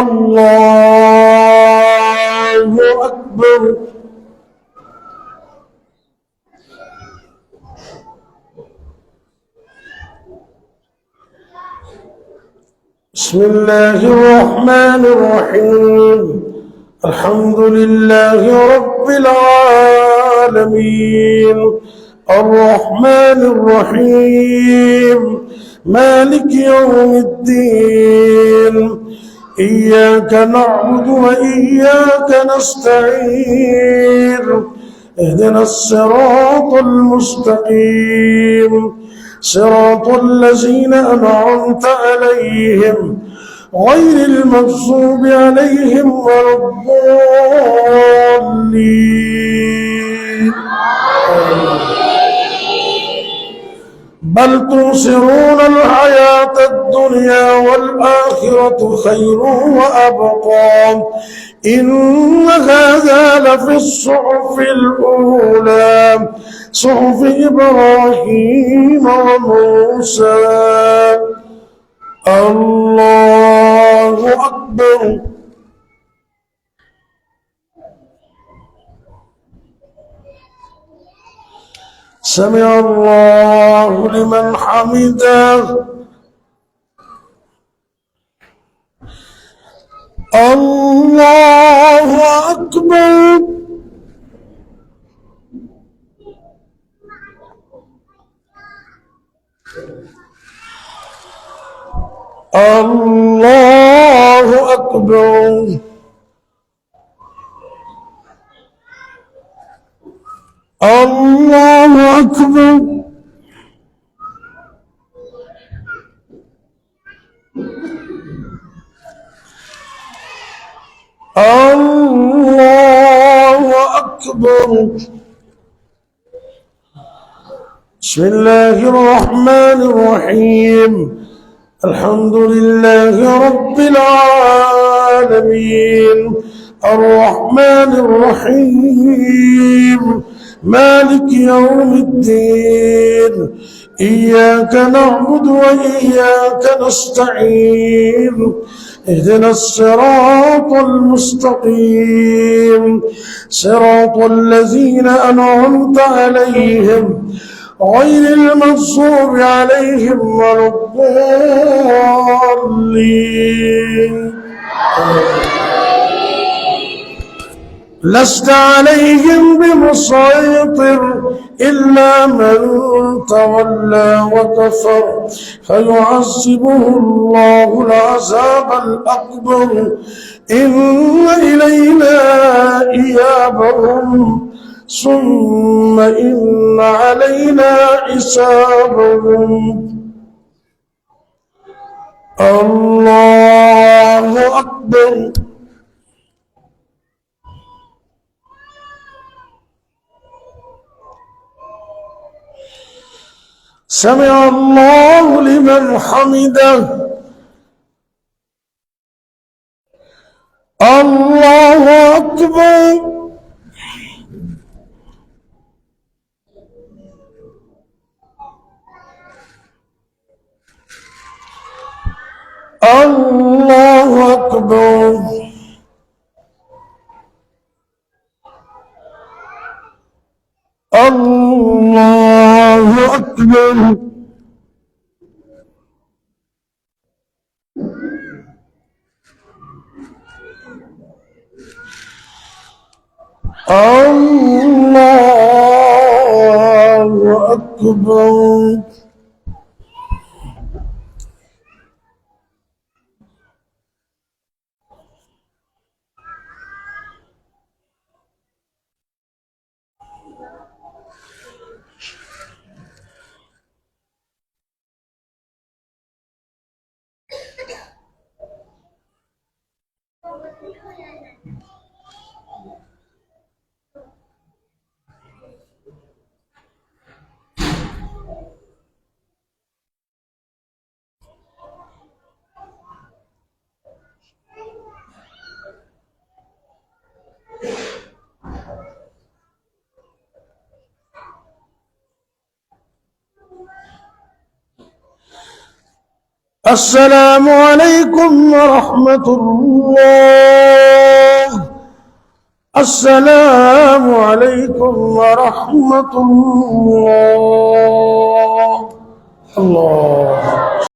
الله أكبر. بسم الله الرحمن الرحيم. الحمد لله رب العالمين الرحمن الرحيم مالك يوم الدين إياك نعبد وإياك نستعين اهدنا الصراط المستقيم صراط الذين أنعمت عليهم غير المغضوب عليهم ولا الضالين. بل تؤثرون الحياة الدنيا والآخرة خير وأبقى إن هذا لفي الصحف الأولى صحف إبراهيم وموسى. الله أكبر. سمع الله لمن حمده. الله أكبر. الله أكبر. الله أكبر. الله أكبر. بسم الله الرحمن الرحيم. الحمد لله رب العالمين الرحمن الرحيم مالك يوم الدين إياك نعبد وإياك نستعين اهدنا الصراط المستقيم صراط الذين أنعمت عليهم غير المغضوب عليهم ولا الضالين. لست عليهم بمسيطر إلا من تولى وكفر فيعذبه الله العذاب الأكبر إن إلينا إيابهم ثم إن علينا حسابهم. الله أكبر. سمع الله لمن حمده. الله أكبر. الله أكبر. الله أكبر. الله أكبر. السلام عليكم ورحمة الله. السلام عليكم ورحمة الله.